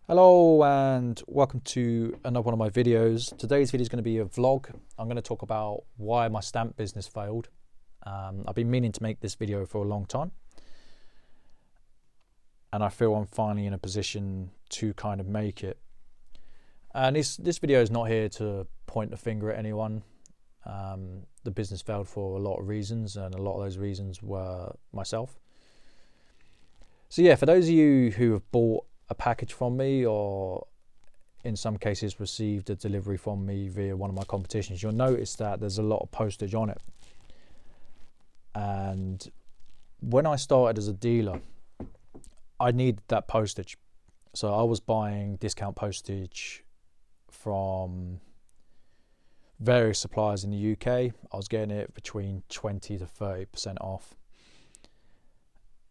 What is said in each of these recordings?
Hello and welcome to another one of my videos. Today's video is going to be a vlog. I'm going to talk about why my stamp business failed. I've been meaning to make this video for a long time, and I feel I'm finally in a position to kind of make it. And this video is not here to point the finger at anyone. The business failed for a lot of reasons, and a lot of those reasons were myself. So yeah, for those of you who have bought a package from me, or in some cases received a delivery from me via one of my competitions, you'll notice that there's a lot of postage on it. And when I started as a dealer, I needed that postage. So I was buying discount postage from various suppliers in the UK. I was getting it between 20 to 30% off.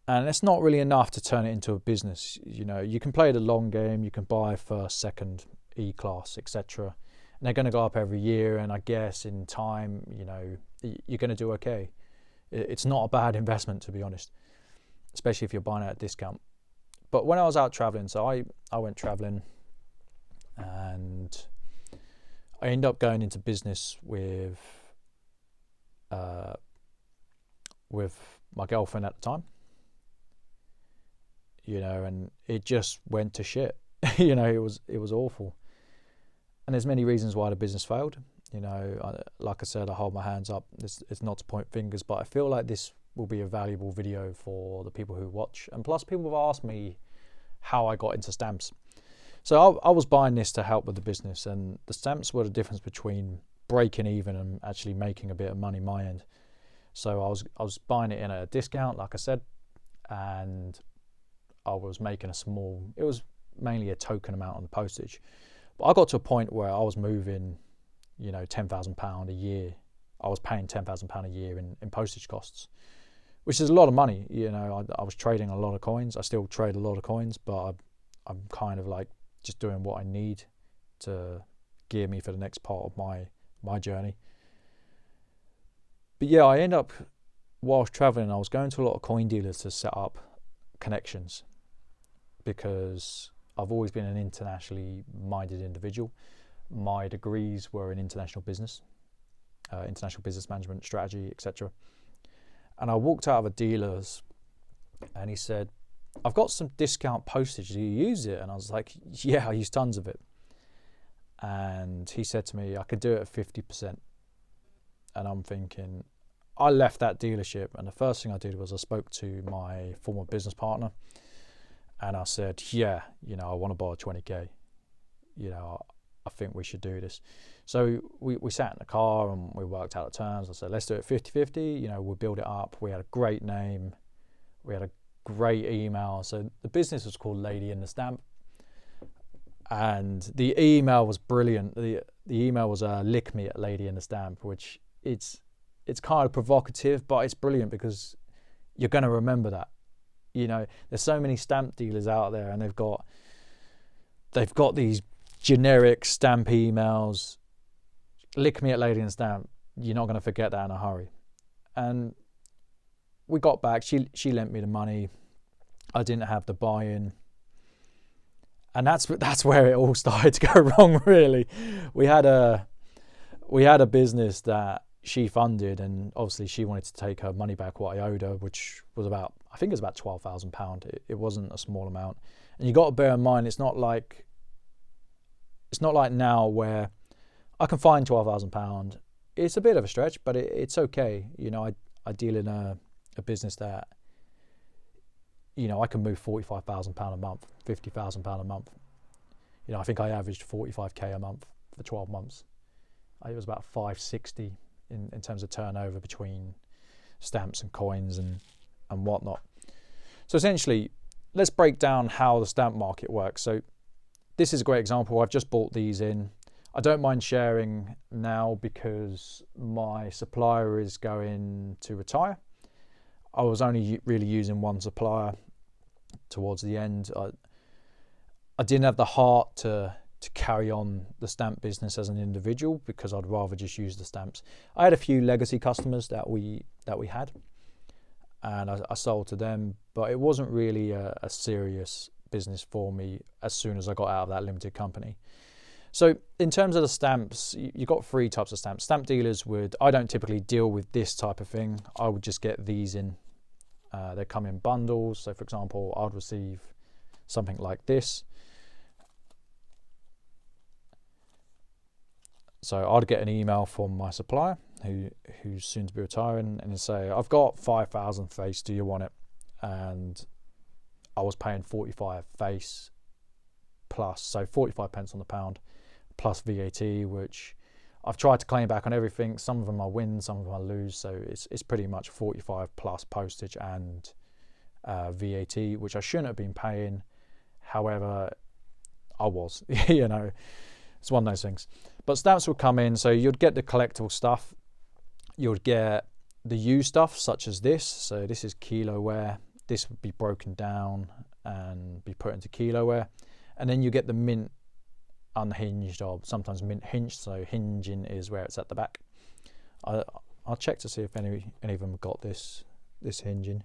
And it's not really enough to turn it into a business. You know, you can play the long game, you can buy first, second, E-class, etc. And they're going to go up every year, and I guess in time, you know, you're going to do okay. It's not a bad investment, to be honest, especially if you're buying at a discount. But when I was out traveling, so I went traveling, and I ended up going into business with my girlfriend at the time. You know, and it just went to shit. You know, it was awful. And there's many reasons why the business failed. You know, like I said, I hold my hands up. It's not to point fingers, but I feel like this will be a valuable video for the people who watch. And plus, people have asked me how I got into stamps. So I was buying this to help with the business, and the stamps were the difference between breaking even and actually making a bit of money my end. So I was buying it in at a discount, like I said, and I was making it was mainly a token amount on the postage. But I got to a point where I was moving, you know, £10,000 a year. I was paying £10,000 a year in postage costs, which is a lot of money. You know, I was trading a lot of coins. I still trade a lot of coins, but I'm kind of like just doing what I need to gear me for the next part of my journey. But yeah, I end up, whilst traveling, I was going to a lot of coin dealers to set up connections, because I've always been an internationally minded individual. My degrees were in international business management, strategy, etc. And I walked out of a dealer's, and he said, "I've got some discount postage. Do you use it?" And I was like, "Yeah, I use tons of it." And he said to me, "I could do it at 50%. And I'm thinking, I left that dealership, and the first thing I did was I spoke to my former business partner. And I said, yeah, you know, I want to borrow 20k. You know, I think we should do this. So we sat in the car and we worked out the terms. I said, let's do it 50-50. You know, we'll build it up. We had a great name. We had a great email. So the business was called Lady in the Stamp. And the email was brilliant. The email was lick me at Lady in the Stamp, which it's kind of provocative, but it's brilliant because you're going to remember that. You know, there's so many stamp dealers out there, and they've got these generic stamp emails. Lick me at Lady and Stamp. You're not going to forget that in a hurry. And we got back. She lent me the money. I didn't have the buy-in, and that's where it all started to go wrong. Really, we had a business that she funded, and obviously she wanted to take her money back, what I owed her, which was about, I think it was about £12,000. It wasn't a small amount. And you got to bear in mind, it's not like now where I can find £12,000. It's a bit of a stretch, but it's okay. You know, I deal in a business that, you know, I can move £45,000 a month, £50,000 a month. You know, I think I averaged 45k a month for 12 months. It was about 560 in terms of turnover between stamps and coins and whatnot. So essentially, let's break down how the stamp market works. So this is a great example. I've just bought these in. I don't mind sharing now because my supplier is going to retire. I was only really using one supplier towards the end. I didn't have the heart to carry on the stamp business as an individual, because I'd rather just use the stamps. I had a few legacy customers that we had, and I sold to them, but it wasn't really a serious business for me as soon as I got out of that limited company. So in terms of the stamps, you've got 3 types of stamps. Stamp dealers I don't typically deal with this type of thing. I would just get these in. They come in bundles. So for example, I'd receive something like this. So I'd get an email from my supplier who's soon to be retiring, and he'd say, I've got 5,000 face, do you want it? And I was paying 45 face plus, so 45 pence on the pound plus VAT, which I've tried to claim back on everything. Some of them I win, some of them I lose, so it's pretty much 45 plus postage and VAT, which I shouldn't have been paying. However, I was, you know, it's one of those things. But stamps would come in, so you'd get the collectible stuff, you'd get the used stuff such as this. So this is kiloware. This would be broken down and be put into kiloware, and then you get the mint unhinged, or sometimes mint hinged. So hinging is where it's at the back. I'll check to see if any of them got this hinging.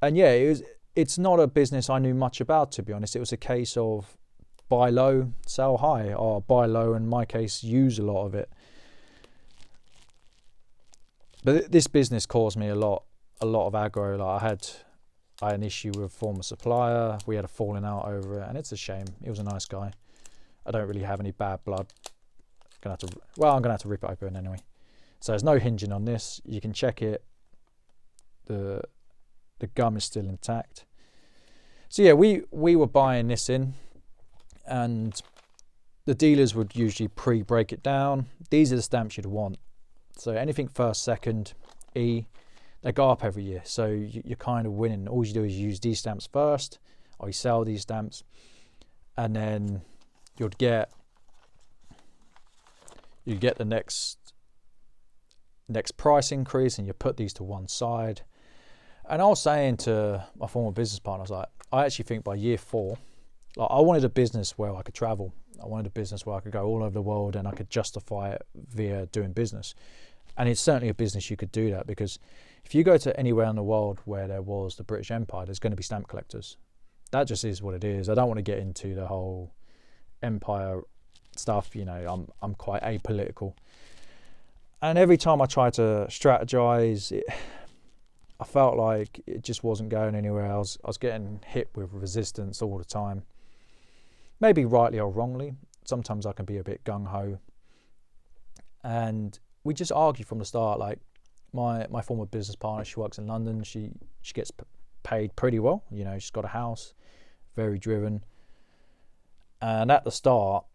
And yeah, it's not a business I knew much about, to be honest. It was a case of buy low, sell high, or buy low, in my case, use a lot of it. But this business caused me a lot of aggro. Like I had an issue with a former supplier. We had a falling out over it, and it's a shame. He was a nice guy. I don't really have any bad blood. I'm gonna have to rip it open anyway. So there's no hinging on this. You can check it. The gum is still intact. So yeah, we were buying this in, and the dealers would usually pre-break it down. These are the stamps you'd want. So anything first, second, E, they go up every year. So you're kind of winning. All you do is use these stamps first, or you sell these stamps, and then you'd get the next price increase, and you put these to one side. And I was saying to my former business partner, I was like, I actually think by year 4, like I wanted a business where I could travel. I wanted a business where I could go all over the world and I could justify it via doing business. And it's certainly a business you could do that, because if you go to anywhere in the world where there was the British Empire, there's going to be stamp collectors. That just is what it is. I don't want to get into the whole empire stuff. You know, I'm quite apolitical. And every time I try to strategize, I felt like it just wasn't going anywhere. I was getting hit with resistance all the time. Maybe rightly or wrongly. Sometimes I can be a bit gung-ho. And we just argue from the start. Like my former business partner, she works in London. She gets paid pretty well. You know, she's got a house, very driven. And at the start,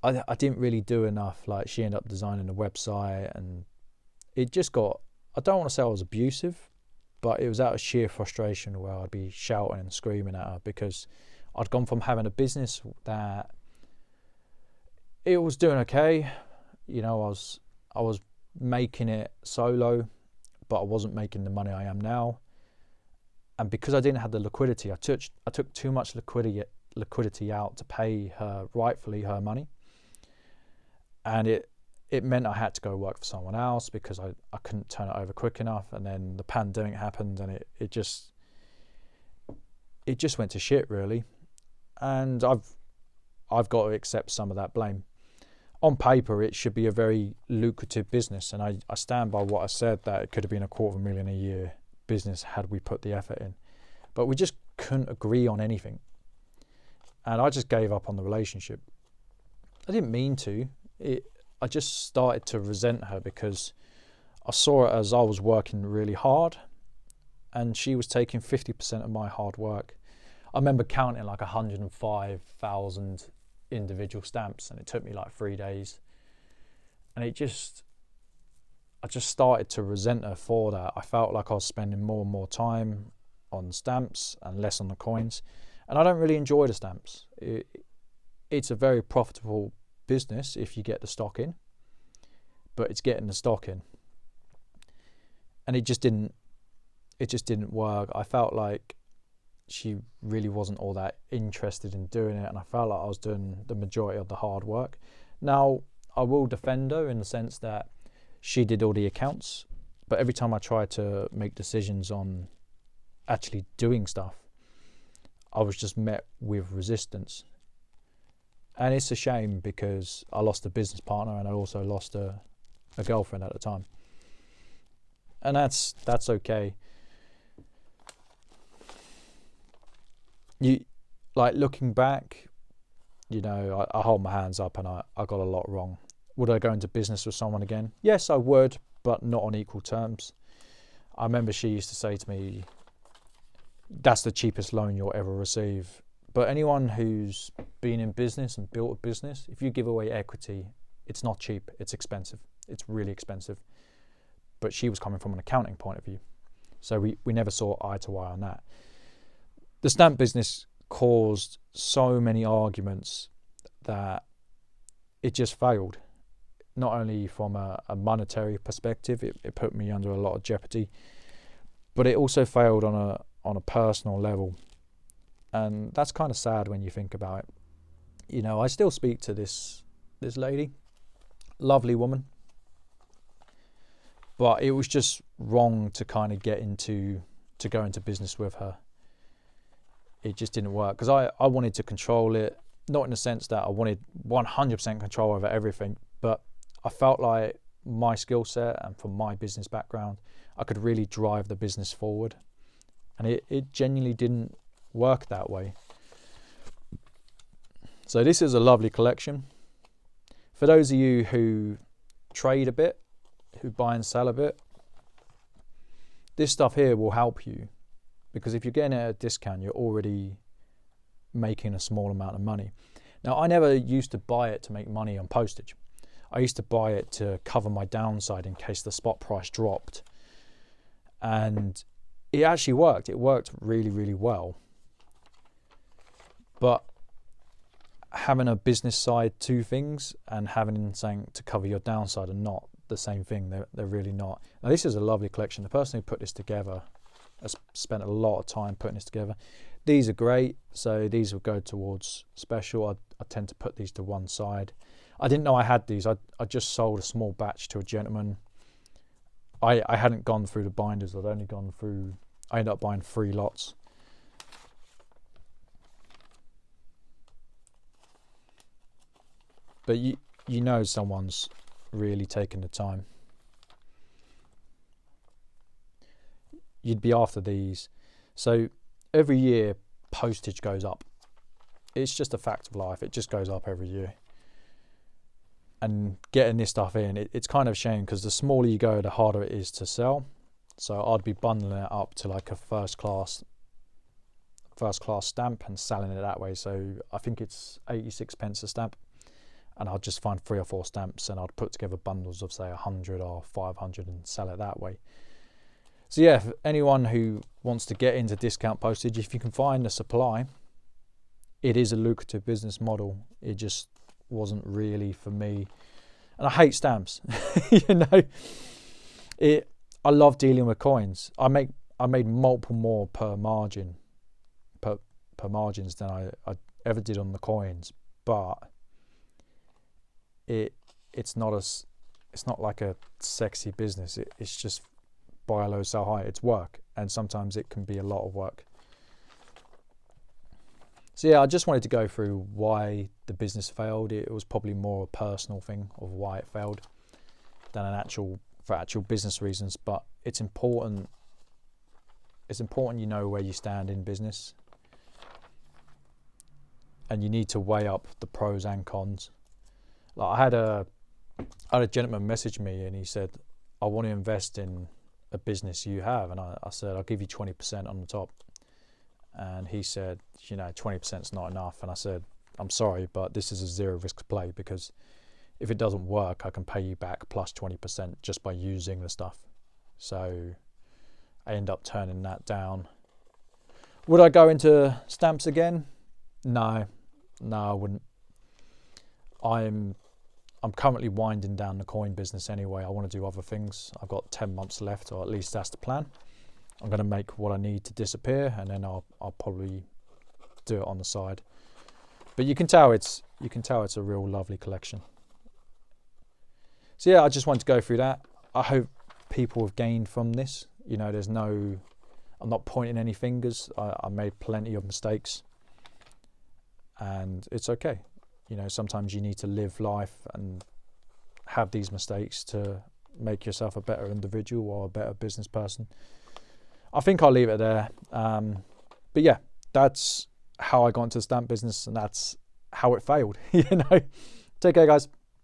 I didn't really do enough. Like she ended up designing the website, and it just got, I don't want to say I was abusive, but it was out of sheer frustration where I'd be shouting and screaming at her, because I'd gone from having a business that it was doing okay. You know, I was making it solo, but I wasn't making the money I am now. And because I didn't have the liquidity, I took too much liquidity out to pay her rightfully her money. And it meant I had to go work for someone else because I couldn't turn it over quick enough. And then the pandemic happened, and it just went to shit, really. And I've got to accept some of that blame. On paper, it should be a very lucrative business, and I stand by what I said, that it could have been $250,000 a year business had we put the effort in. But we just couldn't agree on anything. And I just gave up on the relationship. I didn't mean to. I just started to resent her because I saw it as I was working really hard and she was taking 50% of my hard work. I remember counting like 105,000 individual stamps, and it took me like 3 days. And I just started to resent her for that. I felt like I was spending more and more time on stamps and less on the coins. And I don't really enjoy the stamps. It's a very profitable business if you get the stock in, but it's getting the stock in, and it just didn't work. I felt like she really wasn't all that interested in doing it, and I felt like I was doing the majority of the hard work. Now, I will defend her in the sense that she did all the accounts, but every time I tried to make decisions on actually doing stuff. I was just met with resistance. And it's a shame because I lost a business partner and I also lost a girlfriend at the time. And that's okay. You, like, looking back, you know, I hold my hands up and I got a lot wrong. Would I go into business with someone again? Yes, I would, but not on equal terms. I remember she used to say to me, that's the cheapest loan you'll ever receive. But anyone who's been in business and built a business, if you give away equity, it's not cheap, it's expensive. It's really expensive. But she was coming from an accounting point of view. So we never saw eye to eye on that. The stamp business caused so many arguments that it just failed. Not only from a monetary perspective, it put me under a lot of jeopardy, but it also failed on a personal level. And that's kind of sad when you think about it. You know, I still speak to this lady, lovely woman, but it was just wrong to kind of go into business with her. It just didn't work because I wanted to control it, not in the sense that I wanted 100% control over everything, but I felt like my skill set and from my business background, I could really drive the business forward. And it genuinely didn't work that way. So this is a lovely collection. For those of you who trade a bit, who buy and sell a bit, this stuff here will help you, because if you're getting it at a discount, you're already making a small amount of money. Now, I never used to buy it to make money on postage. I used to buy it to cover my downside in case the spot price dropped. And it actually worked. It worked really, really well. But having a business side to things and having something to cover your downside are not the same thing. They're really not. Now, this is a lovely collection. The person who put this together has spent a lot of time putting this together. These are great. So these will go towards special. I tend to put these to one side. I didn't know I had these. I just sold a small batch to a gentleman. I hadn't gone through the binders. I ended up buying 3 lots. But you know someone's really taken the time. You'd be after these. So every year postage goes up. It's just a fact of life. It just goes up every year. And getting this stuff in, it's kind of a shame because the smaller you go, the harder it is to sell. So I'd be bundling it up to like a first class stamp and selling it that way. So I think it's 86 pence a stamp. And I'd just find 3 or 4 stamps and I'd put together bundles of say 100 or 500 and sell it that way. So yeah, for anyone who wants to get into discount postage, if you can find the supply, it is a lucrative business model. It just wasn't really for me. And I hate stamps. You know, I love dealing with coins. I made multiple more per margins than I ever did on the coins, but it's not like a sexy business. It's just buy low, sell high. It's work, and sometimes it can be a lot of work. So yeah, I just wanted to go through why the business failed. It was probably more a personal thing of why it failed than for actual business reasons. But it's important. It's important you know where you stand in business, and you need to weigh up the pros and cons. Like I had a gentleman message me and he said, I want to invest in a business you have. And I said, I'll give you 20% on the top. And he said, 20% is not enough. And I said, I'm sorry, but this is a zero risk play, because if it doesn't work, I can pay you back plus 20% just by using the stuff. So I end up turning that down. Would I go into stamps again? No, I wouldn't. I'm currently winding down the coin business anyway. I want to do other things. I've got 10 months left, or at least that's the plan. I'm going to make what I need to disappear, and then I'll probably do it on the side. But you can tell it's a real lovely collection. So yeah, I just wanted to go through that. I hope people have gained from this. There's no I'm not pointing any fingers. I made plenty of mistakes, and it's okay. You know, sometimes you need to live life and have these mistakes to make yourself a better individual or a better business person. I think I'll leave it there. But yeah, that's how I got into the stamp business, and that's how it failed. You know, take care, guys.